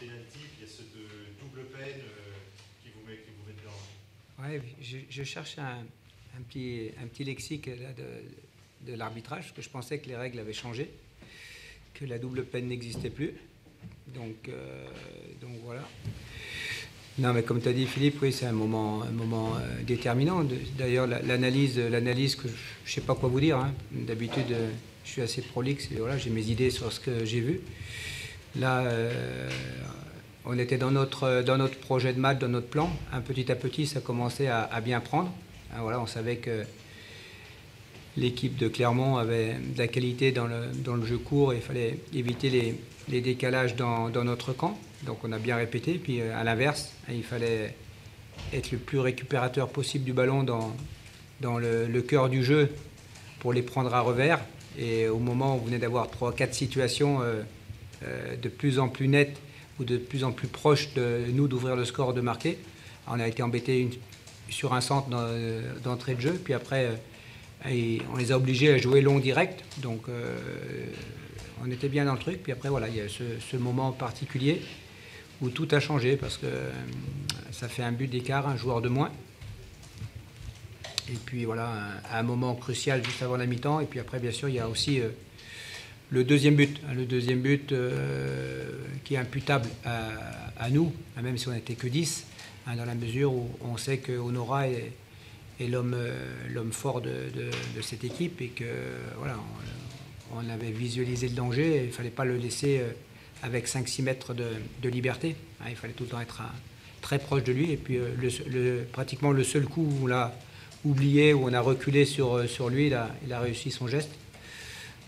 pénalty, il y a cette double peine qui vous met dedans. Ouais, je cherche un petit lexique là, de l'arbitrage, parce que je pensais que les règles avaient changé, que la double peine n'existait plus. Donc voilà. Non, mais comme tu as dit, Philippe, oui, c'est un moment déterminant. D'ailleurs, l'analyse que je ne sais pas quoi vous dire. Hein. D'habitude, je suis assez prolixe et voilà, j'ai mes idées sur ce que j'ai vu. Là, on était dans notre projet de match, dans notre plan. Petit à petit, ça commençait à bien prendre. Hein, voilà, on savait que l'équipe de Clermont avait de la qualité dans le jeu court et il fallait éviter les décalages dans notre camp. Donc on a bien répété. Puis à l'inverse, il fallait être le plus récupérateur possible du ballon dans le cœur du jeu pour les prendre à revers. Et au moment où on venait d'avoir 3-4 situations de plus en plus nettes ou de plus en plus proches de nous d'ouvrir le score, de marquer, on a été embêté sur un centre d'entrée de jeu. Puis après, on les a obligés à jouer long direct. Donc on était bien dans le truc. Puis après, voilà, il y a ce moment particulier où tout a changé parce que ça fait un but d'écart, un joueur de moins. Et puis voilà, un moment crucial juste avant la mi-temps. Et puis après, bien sûr, il y a aussi le deuxième but. Le deuxième but qui est imputable à nous, même si on n'était que 10, dans la mesure où on sait que Honora est l'homme fort de cette équipe et que voilà, on avait visualisé le danger et il ne fallait pas le laisser avec 5-6 mètres de liberté. Il fallait tout le temps être très proche de lui. Et puis pratiquement le seul coup où on l'a oublié, où on a reculé sur lui, il a réussi son geste.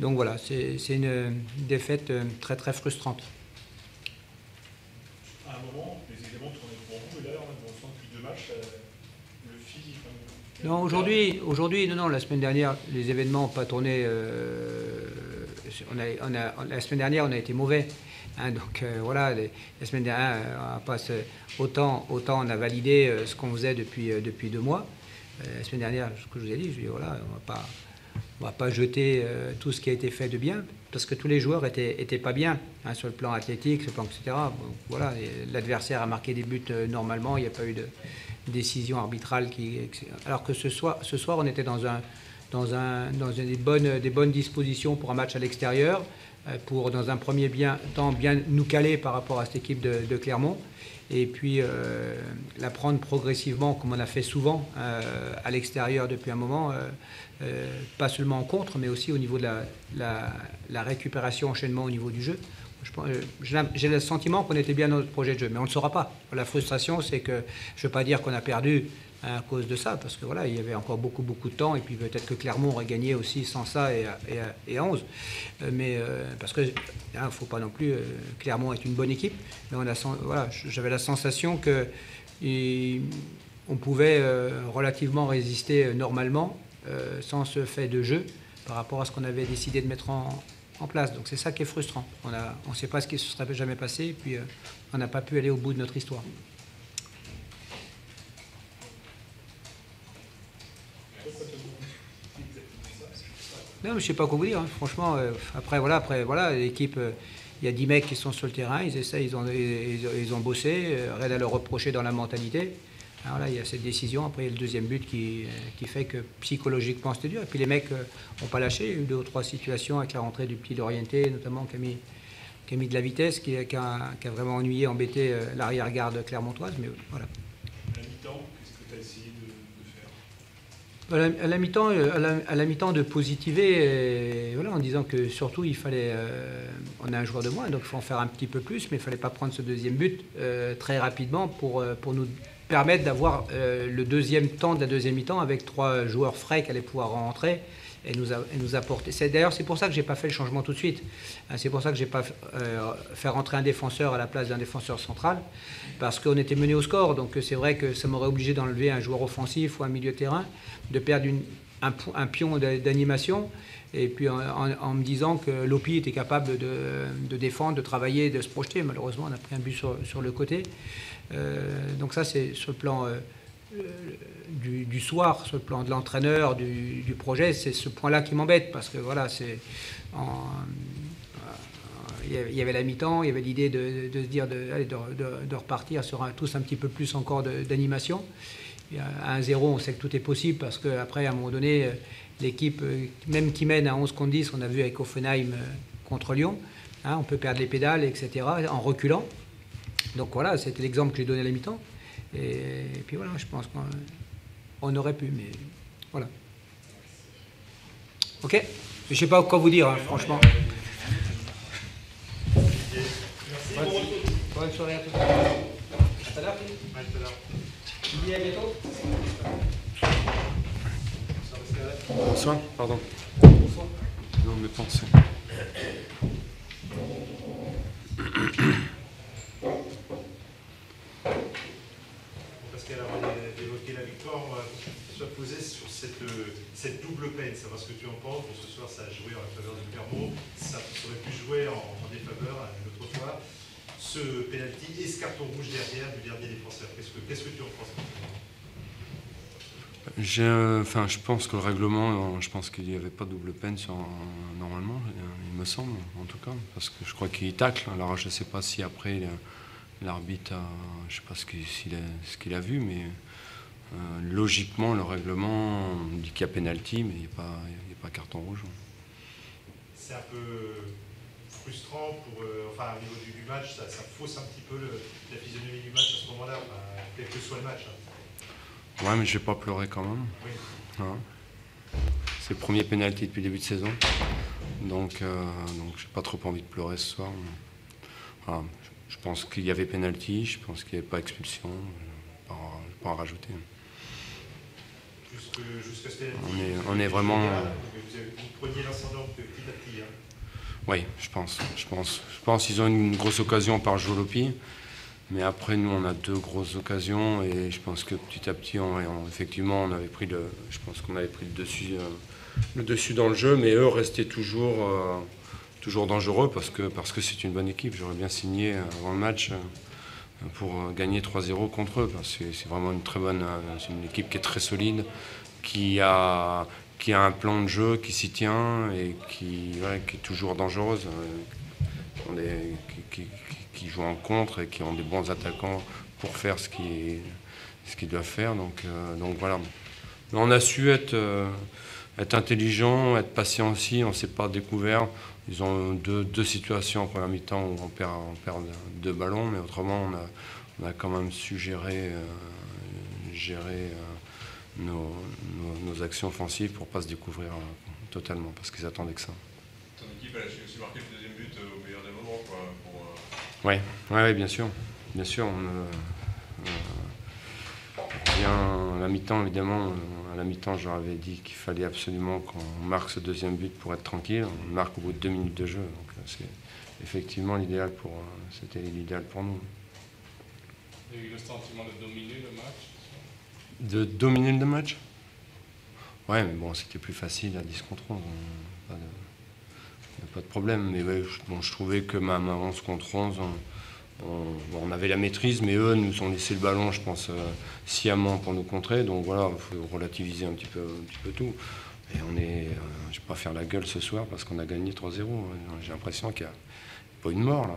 Donc voilà, c'est une défaite très très frustrante. À un moment, les éléments tournaient pour vous, et là, on sent depuis 2 matchs, le fil... Non, aujourd'hui, non, la semaine dernière, les événements n'ont pas tourné. La semaine dernière, on a été mauvais. Hein, donc voilà, la semaine dernière, autant on a validé ce qu'on faisait depuis 2 mois. La semaine dernière, ce que je vous ai dit, je dis voilà, on va pas jeter tout ce qui a été fait de bien, parce que tous les joueurs étaient pas bien, hein, sur le plan athlétique, sur le plan etc. Bon, voilà, l'adversaire a marqué des buts normalement, il n'y a pas eu de décision arbitrale alors que ce soir on était dans des bonnes dispositions pour un match à l'extérieur, pour dans un premier temps bien nous caler par rapport à cette équipe de Clermont, et puis la prendre progressivement comme on a fait souvent à l'extérieur depuis un moment, pas seulement en contre, mais aussi au niveau de la récupération, enchaînement au niveau du jeu. J'ai le sentiment qu'on était bien dans notre projet de jeu, mais on ne le saura pas. La frustration, c'est que je ne veux pas dire qu'on a perdu à cause de ça, parce que voilà, il y avait encore beaucoup de temps, et puis peut-être que Clermont aurait gagné aussi sans ça et à 11. Mais parce que il ne faut pas non plus. Clermont est une bonne équipe, mais voilà, j'avais la sensation que on pouvait relativement résister normalement sans ce fait de jeu par rapport à ce qu'on avait décidé de mettre en place. Donc c'est ça qui est frustrant. On ne sait pas ce qui ne se serait jamais passé, et puis on n'a pas pu aller au bout de notre histoire. Non, mais je ne sais pas quoi vous dire, hein. Franchement. Après voilà, l'équipe, il y a 10 mecs qui sont sur le terrain, ils essayent, ils ont bossé, rien à leur reprocher dans la mentalité. Alors là, il y a cette décision, après il y a le deuxième but qui fait que psychologiquement c'était dur. Et puis les mecs n'ont pas lâché, il y a eu 2 ou 3 situations avec la rentrée du petit Lorienté, notamment qui a mis de la vitesse, qui a vraiment embêté l'arrière-garde clermontoise, mais voilà. À la mi-temps, qu'est-ce que tu as essayé de faire ? À la mi-temps de positiver, voilà, en disant que surtout il fallait, on a un joueur de moins, donc il faut en faire un petit peu plus, mais il ne fallait pas prendre ce deuxième but très rapidement pour nous permettre d'avoir le deuxième temps de la deuxième mi-temps avec 3 joueurs frais qui allaient pouvoir rentrer et nous apporter. D'ailleurs, c'est pour ça que je n'ai pas fait le changement tout de suite. C'est pour ça que je n'ai pas fait rentrer un défenseur à la place d'un défenseur central, parce qu'on était mené au score. Donc c'est vrai que ça m'aurait obligé d'enlever un joueur offensif ou un milieu de terrain, de perdre un pion d'animation, et puis en me disant que Lopi était capable de défendre, de travailler, de se projeter. Malheureusement, on a pris un but sur le côté. Donc ça, c'est sur le plan du soir, sur le plan de l'entraîneur, du projet, c'est ce point-là qui m'embête, parce que voilà, il y avait la mi-temps, il y avait l'idée de se dire de repartir sur tous un petit peu plus encore d'animation. À 1-0, on sait que tout est possible parce qu'après, à un moment donné, l'équipe, même qui mène à 11 contre 10, on a vu avec Offenheim contre Lyon, hein, on peut perdre les pédales, etc., en reculant. Donc voilà, c'était l'exemple que j'ai donné à la mi-temps. Et puis voilà, je pense qu'on aurait pu, mais voilà. Ok. Je ne sais pas quoi vous dire, hein, franchement. Bonne soirée à tous. À tout à l'heure. Tu dis à bientôt. Bonsoir, pardon. Bonsoir. Non, mes pensées. Pascal, avant d'évoquer la victoire, on va se poser sur cette double peine, savoir ce que tu en penses. Bon, ce soir, ça a joué en la faveur de Clermont, ça aurait pu jouer en défaveur une autre fois. Ce pénalty et ce carton rouge derrière du dernier défenseur, qu'est-ce que tu en penses? Je pense que le règlement, je pense qu'il n'y avait pas de double peine normalement, il me semble, en tout cas, parce que je crois qu'il tacle. Alors je ne sais pas si après l'arbitre je ne sais pas ce qu'il a vu, mais logiquement le règlement dit qu'il y a pénalty, mais il n'y a pas carton rouge. C'est un peu frustrant enfin au niveau du match, ça fausse un petit peu la physionomie du match à ce moment-là, quel que soit le match. Ouais, mais je vais pas pleurer quand même. Oui. Hein. C'est le premier pénalty depuis le début de saison. Donc j'ai pas trop envie de pleurer ce soir. Voilà. Je pense qu'il y avait pénalty, je pense qu'il n'y avait pas expulsion. Je ne vais pas en rajouter. Jusqu'à ce pénalty. On est vraiment. Vous preniez l'ascendant petit à petit. Hein. Oui, je pense qu'ils ont une grosse occasion par Jolopi. Mais après, nous, on a 2 grosses occasions et je pense que petit à petit, effectivement, je pense qu'on avait pris le dessus dans le jeu, mais eux restaient toujours dangereux parce que c'est une bonne équipe. J'aurais bien signé avant le match pour gagner 3-0 contre eux. C'est vraiment c'est une équipe qui est très solide, qui a un plan de jeu qui s'y tient et qui est toujours dangereuse. Qui jouent en contre et qui ont des bons attaquants pour faire ce qu'ils doivent faire. Donc voilà. Mais on a su être intelligent, être patient aussi. On ne s'est pas découvert. Ils ont deux situations en première mi-temps où on perd 2 ballons, mais autrement on a quand même su gérer nos actions offensives pour ne pas se découvrir totalement, parce qu'ils attendaient que ça. Ton équipe, elle a su aussi marquer le deuxième but au meilleur des moments, quoi, Oui, bien sûr. Bien sûr. À la mi-temps, évidemment, à la mi-temps, je leur avais dit qu'il fallait absolument qu'on marque ce deuxième but pour être tranquille. On marque au bout de 2 minutes de jeu. Donc c'est effectivement l'idéal c'était l'idéal pour nous. Il y a eu le sentiment de dominer le match. De dominer le match ? Ouais, mais bon, c'était plus facile à 10 contre 11. Pas de problème. Mais ouais, je trouvais que même à 11 contre 11, on avait la maîtrise, mais eux nous ont laissé le ballon, je pense, sciemment pour nous contrer. Donc voilà, il faut relativiser un petit peu tout. Et je ne vais pas faire la gueule ce soir parce qu'on a gagné 3-0. J'ai l'impression qu'il n'y a pas eu de mort. Là.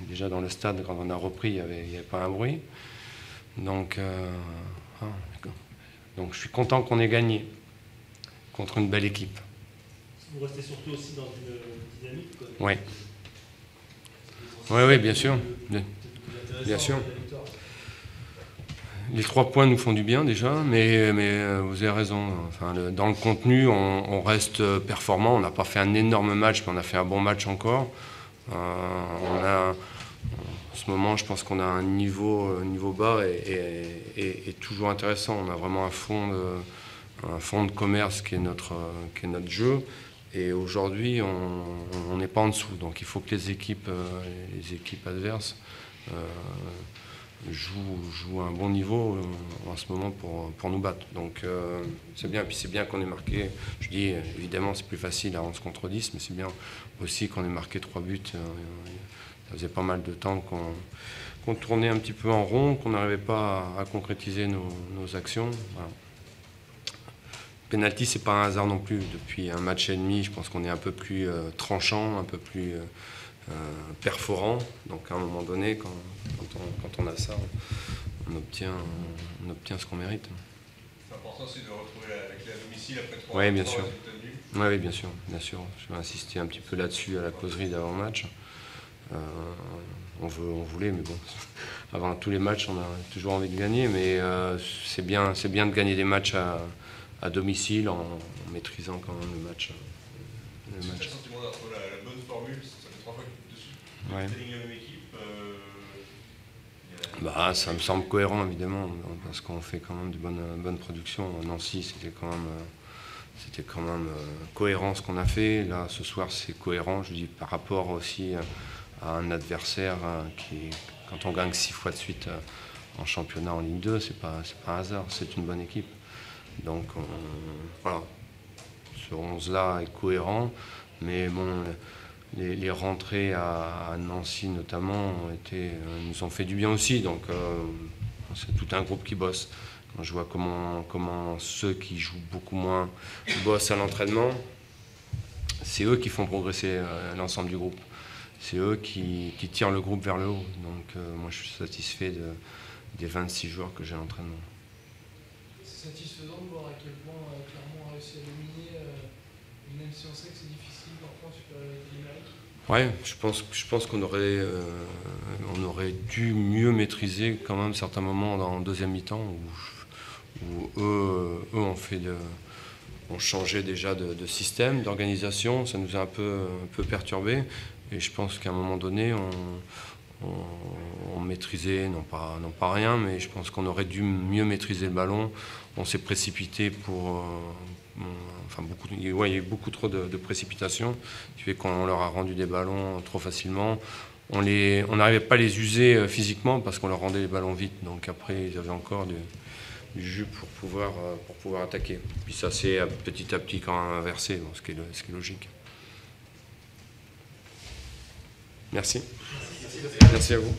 Déjà dans le stade, quand on a repris, il n'y avait pas un bruit. Donc je suis content qu'on ait gagné contre une belle équipe. Vous restez surtout aussi dans une dynamique. Oui. Oui, bien sûr. Bien sûr. Les 3 points nous font du bien déjà, mais vous avez raison. Enfin, dans le contenu, on reste performant. On n'a pas fait un énorme match, mais on a fait un bon match encore. En ce moment, je pense qu'on a un niveau bas et toujours intéressant. On a vraiment un fond de commerce qui est notre jeu. Et aujourd'hui, on n'est pas en dessous. Donc il faut que les équipes adverses jouent à un bon niveau en ce moment pour nous battre. Donc c'est bien. Puis c'est bien qu'on ait marqué. Je dis, évidemment, c'est plus facile à 11 contre 10, mais c'est bien aussi qu'on ait marqué 3 buts. Ça faisait pas mal de temps qu'on tournait un petit peu en rond, qu'on n'arrivait pas à concrétiser nos actions. Voilà. Penalty, c'est pas un hasard non plus. Depuis un match et demi, je pense qu'on est un peu plus tranchant, un peu plus perforant. Donc à un moment donné, quand on a ça, on obtient ce qu'on mérite. C'est important aussi de retrouver la clé à domicile après 3 Oui, bien sûr. résultats nuls. Oui, bien sûr, bien sûr. Je vais insister un petit peu là-dessus à la causerie d'avant-match. On voulait, mais bon, avant tous les matchs, on a toujours envie de gagner, mais c'est bien de gagner des matchs à domicile en maîtrisant quand même le match. Est-ce que tu as le sentiment d'avoir trouvé la bonne formule? Ça fait 3 fois que tu es dessus. Ouais. Tu alignes la même équipe. Bah, ça me semble cohérent, évidemment, parce qu'on fait quand même de bonnes productions. À Nancy, c'était quand même cohérent ce qu'on a fait. Là, ce soir, c'est cohérent, je dis, par rapport aussi à un adversaire qui, quand on gagne 6 fois de suite en championnat en Ligue 2, c'est pas un hasard, c'est une bonne équipe. Donc, voilà, ce 11-là est cohérent, mais bon, les rentrées à Nancy notamment nous ont fait du bien aussi. Donc, c'est tout un groupe qui bosse. Quand je vois comment ceux qui jouent beaucoup moins bossent à l'entraînement, c'est eux qui font progresser l'ensemble du groupe. C'est eux qui tirent le groupe vers le haut. Donc moi je suis satisfait des 26 joueurs que j'ai à l'entraînement. C'est satisfaisant de voir à quel point Clermont a réussi à dominer, même si on sait que c'est difficile parfois en supériorité numérique. Ouais, je pense qu'on aurait dû mieux maîtriser quand même certains moments en deuxième mi-temps où eux ont changé déjà de système, d'organisation. Ça nous a un peu perturbés. Et je pense qu'à un moment donné, on maîtrisait, non pas rien, mais je pense qu'on aurait dû mieux maîtriser le ballon. On s'est précipité il y a eu beaucoup trop de précipitations, qui fait qu'on leur a rendu des ballons trop facilement. On n'arrivait pas à les user physiquement parce qu'on leur rendait les ballons vite. Donc après, ils avaient encore du jus pour pouvoir attaquer. Puis ça s'est petit à petit quand même inversé, ce qui est logique. Merci. Merci à vous.